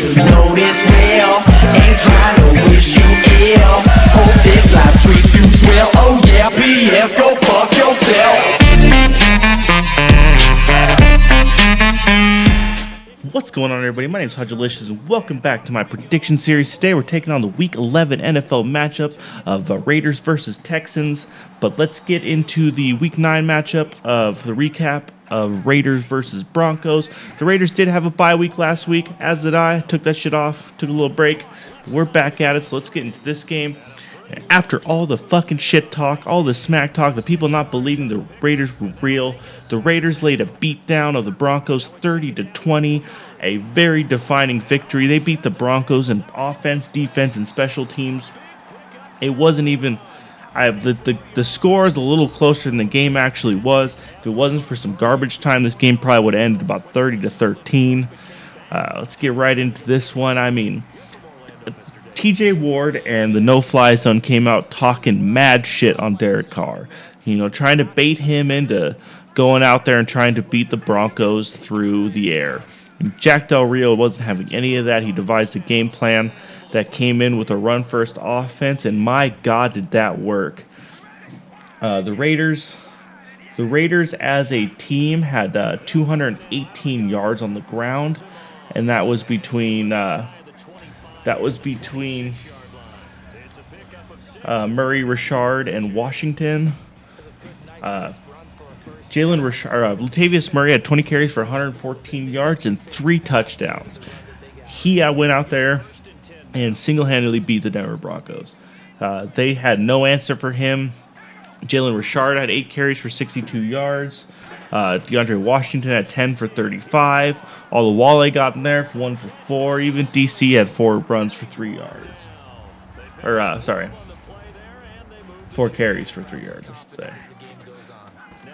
You know this well, ain't trying to wish you ill. Hope this life treats you swell. Oh yeah, BS, go fuck yourself. What's going on, everybody? My name is Hajilicious, and welcome back to my prediction series. Today, we're taking on the Week 11 NFL matchup of the Raiders versus Texans. But let's get into the Week 9 matchup of the recap of Raiders versus Broncos. The Raiders did have a bye week last week, as did I. Took that shit off, took a little break. We're back at it, so let's get into this game. After all the fucking shit talk, all the smack talk, the people not believing the Raiders were real, the Raiders laid a beatdown of the Broncos 30-20, a very defining victory. They beat the Broncos in offense, defense, and special teams. It wasn't even... the score is a little closer than the game actually was. If it wasn't for some garbage time, this game probably would have ended about 30-13. Let's get right into this one. I mean... TJ Ward and the no-fly zone came out talking mad shit on Derek Carr. You know, trying to bait him into going out there and trying to beat the Broncos through the air. And Jack Del Rio wasn't having any of that. He devised a game plan that came in with a run-first offense, and my God, did that work. The Raiders as a team had 218 yards on the ground, and that was between Murray, Richard, and Washington. Latavius Murray had 20 carries for 114 yards and 3 touchdowns. He went out there and single-handedly beat the Denver Broncos. They had no answer for him. Jalen Richard had 8 carries for 62 yards. DeAndre Washington had 10 for 35. Olawale got in there for 1 for 4. Even DC had 4 runs for 3 yards. 4 carries for 3 yards, I should say.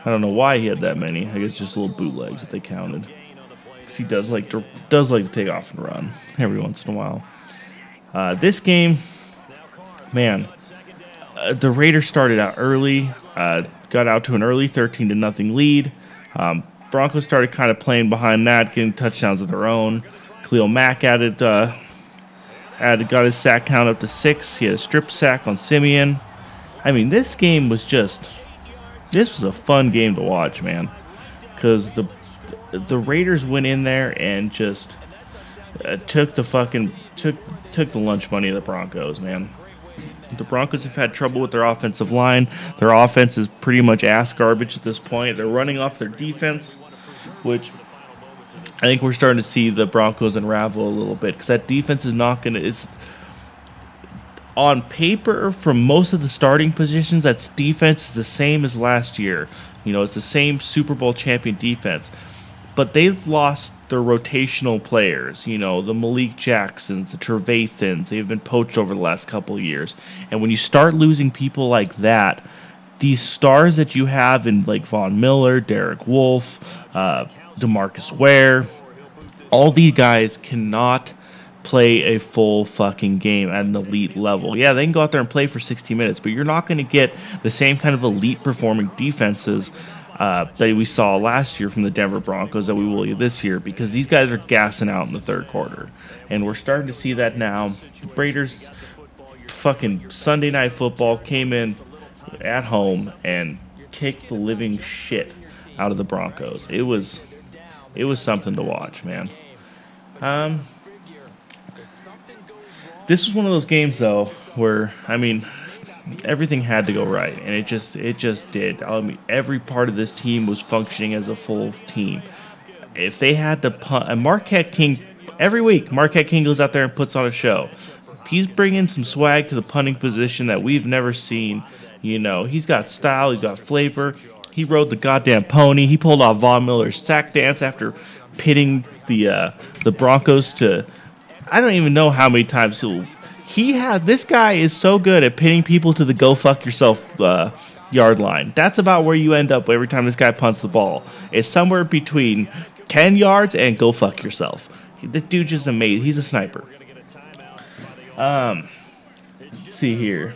I don't know why he had that many. I guess just little bootlegs that they counted. Because he does like to take off and run every once in a while. This game, man, the Raiders started out early. Got out to an early 13-0 lead. Broncos started kind of playing behind that, getting touchdowns of their own. Khalil Mack got his sack count up to 6. He had a strip sack on Simeon. I mean, this was a fun game to watch, man, because the Raiders went in there and just took the lunch money of the Broncos, man. The Broncos have had trouble with their offensive line. Their offense is pretty much ass garbage at this point. They're running off their defense, which I think we're starting to see the Broncos unravel a little bit, because that defense is not going to... It's on paper, from most of the starting positions, that defense is the same as last year. You know, it's the same Super Bowl champion defense. But they've lost their rotational players, you know, the Malik Jacksons, the Trevathans. They've been poached over the last couple of years. And when you start losing people like that, these stars that you have in like Von Miller, Derek Wolfe, DeMarcus Ware, all these guys cannot play a full fucking game at an elite level. Yeah, they can go out there and play for 60 minutes, but you're not going to get the same kind of elite performing defenses that we saw last year from the Denver Broncos that we will this year, because these guys are gassing out in the third quarter. And we're starting to see that now. The Raiders, fucking Sunday Night Football, came in at home and kicked the living shit out of the Broncos. It was something to watch, man. This was one of those games, though, where, I mean, everything had to go right, and it just did. I mean, every part of this team was functioning as a full team. If they had to punt, and Marquette King, every week, Marquette King goes out there and puts on a show. He's bringing some swag to the punting position that we've never seen. You know, he's got style, he's got flavor. He rode the goddamn pony. He pulled off Von Miller's sack dance after pitting the Broncos to, I don't even know how many times this guy is so good at pitting people to the go fuck yourself yard line. That's about where you end up every time this guy punts the ball. It's somewhere between 10 yards and go fuck yourself. The dude's just amazing. He's a sniper. Let's see here.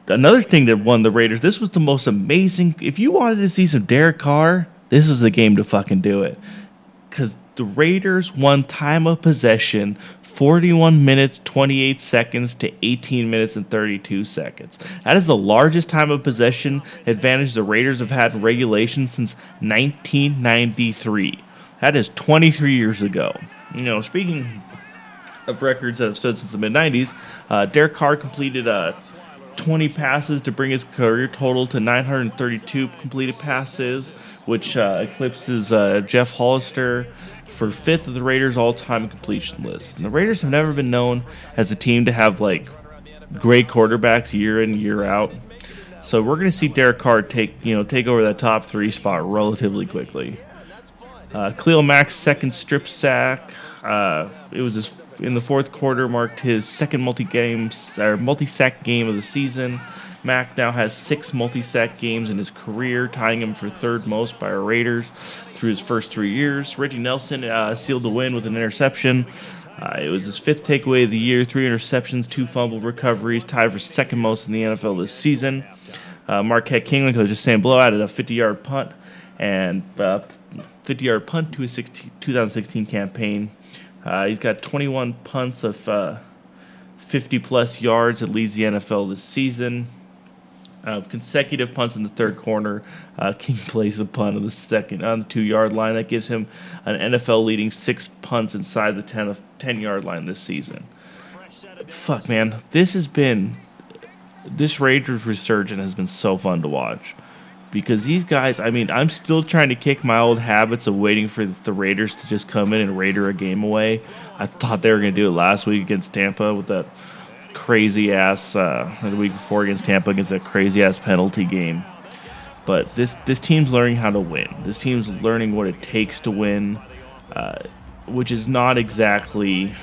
Another thing that won the Raiders, this was the most amazing. If you wanted to see some Derek Carr, this was the game to fucking do it. Because The Raiders won time of possession 41 minutes 28 seconds to 18 minutes and 32 seconds. That is the largest time of possession advantage the Raiders have had in regulation since 1993. That is 23 years ago. Speaking of records that have stood since the mid-90s, Derek Carr completed 20 passes to bring his career total to 932 completed passes, which eclipses Jeff Hollister for 5th of the Raiders' all-time completion list. And the Raiders have never been known as a team to have great quarterbacks year in, year out. So we're going to see Derek Carr take over that top 3 spot relatively quickly. Khalil Mack's second strip sack. It was in the fourth quarter, marked his second multi-sack game of the season. Mack now has 6 multi-sack games in his career, tying him for third most by our Raiders through his first 3 years. Reggie Nelson sealed the win with an interception. It was his 5th takeaway of the year, 3 interceptions, 2 fumble recoveries, tied for second most in the NFL this season. Marquette King, like I was just saying below, added a 50-yard punt and 50-yard punt to his 2016 campaign. He's got 21 punts of 50-plus yards that leads the NFL this season. Consecutive punts in the third quarter. King plays a punt on the 2-yard line. That gives him an NFL-leading 6 punts inside the 10-yard line this season. Fuck, man. This Raiders resurgence has been so fun to watch. Because these guys, I'm still trying to kick my old habits of waiting for the Raiders to just come in and Raider a game away. I thought they were going to do it last week against Tampa with that crazy-ass, the week before against Tampa against that crazy-ass penalty game. But this team's learning how to win. This team's learning what it takes to win, which is not exactly...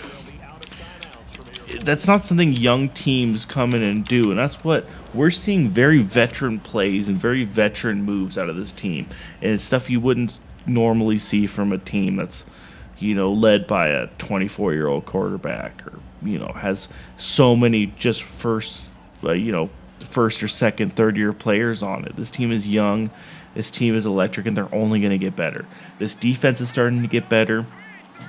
That's not something young teams come in and do, and that's what we're seeing. Very veteran plays and very veteran moves out of this team, and it's stuff you wouldn't normally see from a team that's led by a 24-year-old quarterback, or has so many just first or second, third-year players on it. This team is young, this team is electric, and they're only going to get better. This defense is starting to get better.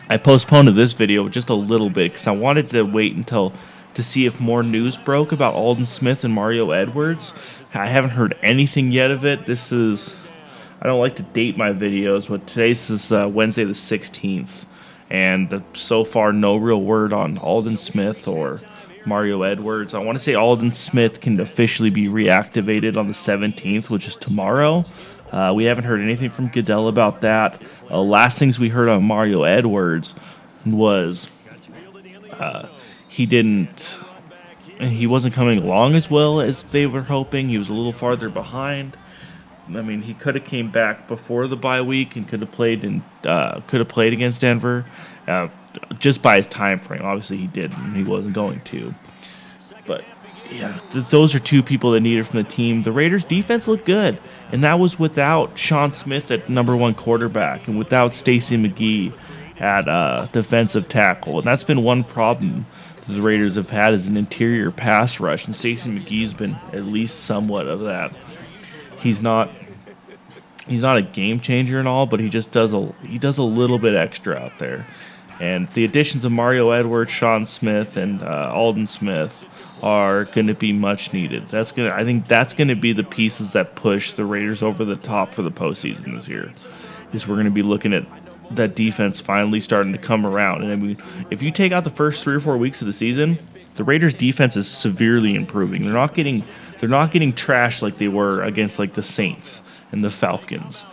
I postponed this video just a little bit because I wanted to wait to see if more news broke about Aldon Smith and Mario Edwards. I haven't heard anything yet of it. I don't like to date my videos, but today's is Wednesday the 16th, and so far no real word on Aldon Smith or Mario Edwards. I want to say Aldon Smith can officially be reactivated on the 17th, which is tomorrow. We haven't heard anything from Goodell about that. Last things we heard on Mario Edwards was he wasn't coming along as well as they were hoping. He was a little farther behind. He could have came back before the bye week and could have played against Denver, just by his time frame. Obviously, he didn't, and he wasn't going to. But yeah, those are 2 people that needed from the team. The Raiders' defense looked good, and that was without Sean Smith at number 1 quarterback and without Stacey McGee at defensive tackle. And that's been one problem that the Raiders have had, is an interior pass rush, and Stacey McGee's been at least somewhat of that. He's not a game changer and all, but he just does a little bit extra out there. And the additions of Mario Edwards, Sean Smith, and Aldon Smith are going to be much needed. I think that's going to be the pieces that push the Raiders over the top for the postseason this year. Is we're going to be looking at that defense finally starting to come around. And if you take out the first 3 or 4 weeks of the season, the Raiders' defense is severely improving. They're not getting trashed like they were against the Saints and the Falcons.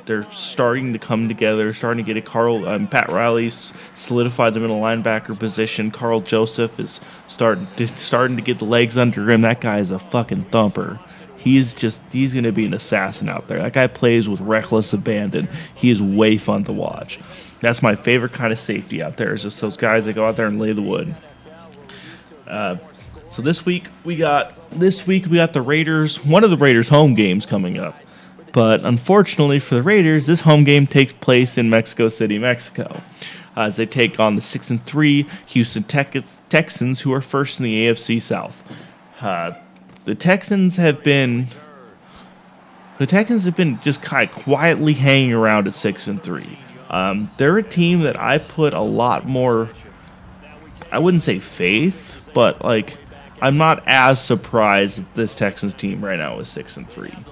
They're starting to come together, starting to get Pat Riley solidified them in a linebacker position. Carl Joseph is starting to get the legs under him. That guy is a fucking thumper. He's going to be an assassin out there. That guy plays with reckless abandon. He is way fun to watch. That's my favorite kind of safety out there, is just those guys that go out there and lay the wood. So this week we got the Raiders, one of the Raiders' home games coming up. But unfortunately for the Raiders, this home game takes place in Mexico City, Mexico, as they take on the 6-3 Houston Texans, who are first in the AFC South. The Texans have been just kind of quietly hanging around at 6-3. They're a team that I put a lot more, I wouldn't say faith, but like I'm not as surprised that this Texans team right now is 6-3.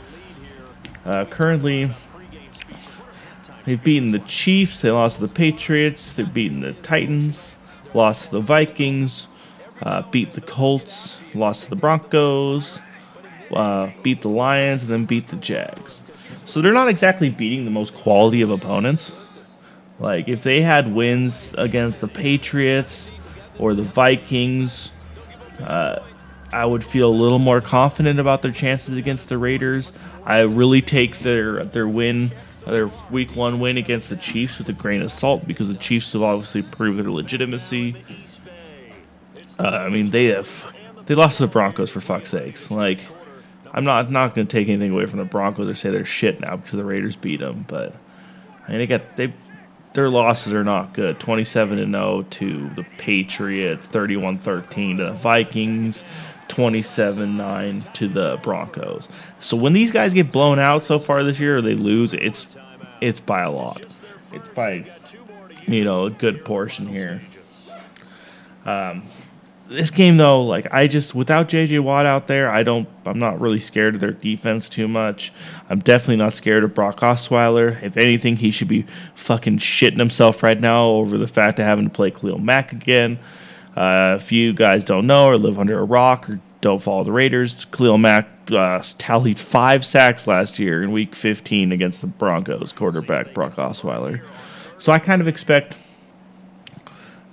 Currently, they've beaten the Chiefs, they lost to the Patriots, they've beaten the Titans, lost to the Vikings, beat the Colts, lost to the Broncos, beat the Lions, and then beat the Jags. So they're not exactly beating the most quality of opponents. Like, if they had wins against the Patriots or the Vikings, I would feel a little more confident about their chances against the Raiders. I really take their win, their Week 1 win against the Chiefs with a grain of salt because the Chiefs have obviously proved their legitimacy. I mean, they lost to the Broncos for fuck's sakes. Like, I'm not going to take anything away from the Broncos or say they're shit now because the Raiders beat them, but I mean, their losses are not good. 27-0 to the Patriots, 31-13 to the Vikings, 27-9 to the Broncos. So when these guys get blown out so far this year or they lose, it's by a lot. It's by, a good portion here. This game though, like without JJ Watt out there, I'm not really scared of their defense too much. I'm definitely not scared of Brock Osweiler. If anything, he should be fucking shitting himself right now over the fact of having to play Khalil Mack again. If you guys don't know or live under a rock or don't follow the Raiders, Khalil Mack tallied 5 sacks last year in Week 15 against the Broncos quarterback Brock Osweiler. So I kind of expect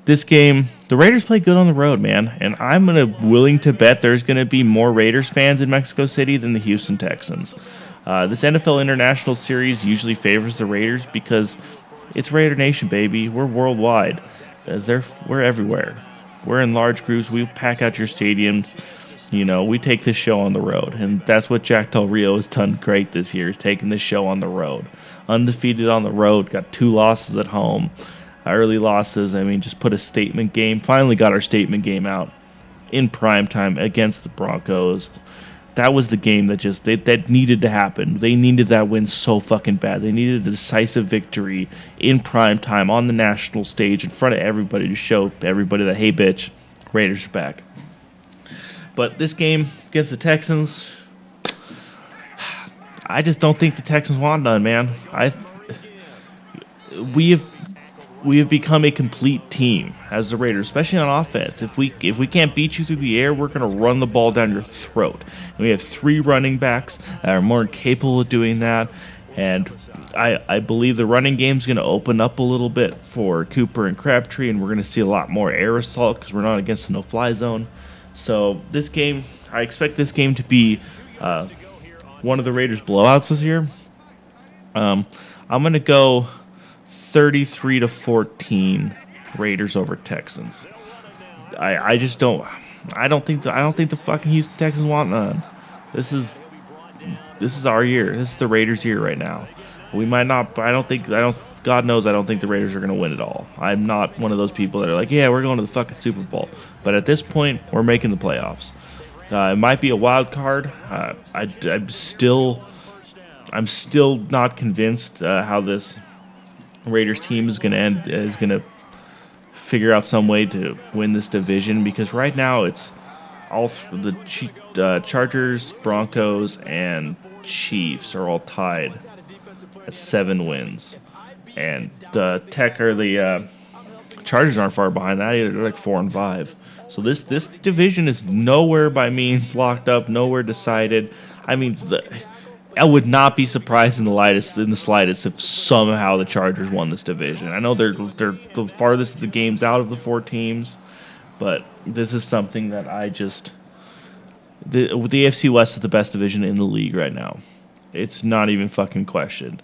this game, the Raiders play good on the road, man, and I'm willing to bet there's going to be more Raiders fans in Mexico City than the Houston Texans. This NFL International Series usually favors the Raiders because it's Raider Nation, baby. We're worldwide. We're everywhere. We're in large groups. We pack out your stadiums. We take this show on the road, and that's what Jack Del Rio has done great this year, is taking this show on the road. Undefeated on the road, got 2 losses at home. Early losses, just put a statement game. Finally got our statement game out in prime time against the Broncos. That was the game that needed to happen. They needed that win so fucking bad. They needed a decisive victory in prime time on the national stage in front of everybody to show everybody that, hey, bitch, Raiders are back. But this game against the Texans, I just don't think the Texans want none, man. We have become a complete team as the Raiders, especially on offense. If we can't beat you through the air, we're going to run the ball down your throat. And we have 3 running backs that are more capable of doing that. And I believe the running game is going to open up a little bit for Cooper and Crabtree, and we're going to see a lot more air assault because we're not against the no-fly zone. So this game, I expect this game to be one of the Raiders' blowouts this year. I'm going to go 33-14 Raiders over Texans. I don't think the fucking Houston Texans want none. This is our year. This is the Raiders' year right now. We might not. God knows I don't think the Raiders are going to win it all. I'm not one of those people that are like, yeah, we're going to the fucking Super Bowl. But at this point, we're making the playoffs. It might be a wild card. I'm still not convinced how this Raiders team is going to figure out some way to win this division, because right now it's all the Chargers, Broncos, and Chiefs are all tied at 7 wins, and the Chargers aren't far behind that either. They're like 4-5. So this division is nowhere by means locked up, nowhere decided. I would not be surprised in the slightest if somehow the Chargers won this division. I know they're the farthest of the games out of the 4 teams, but this is something that the AFC West is the best division in the league right now. It's not even fucking questioned.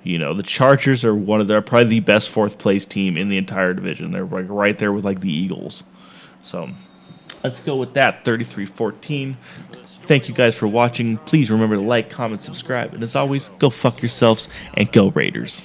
The Chargers are probably the best 4th place team in the entire division. They're like right there with like the Eagles. So let's go with that, 33-14. Thank you guys for watching. Please remember to like, comment, subscribe, and as always, go fuck yourselves and go Raiders.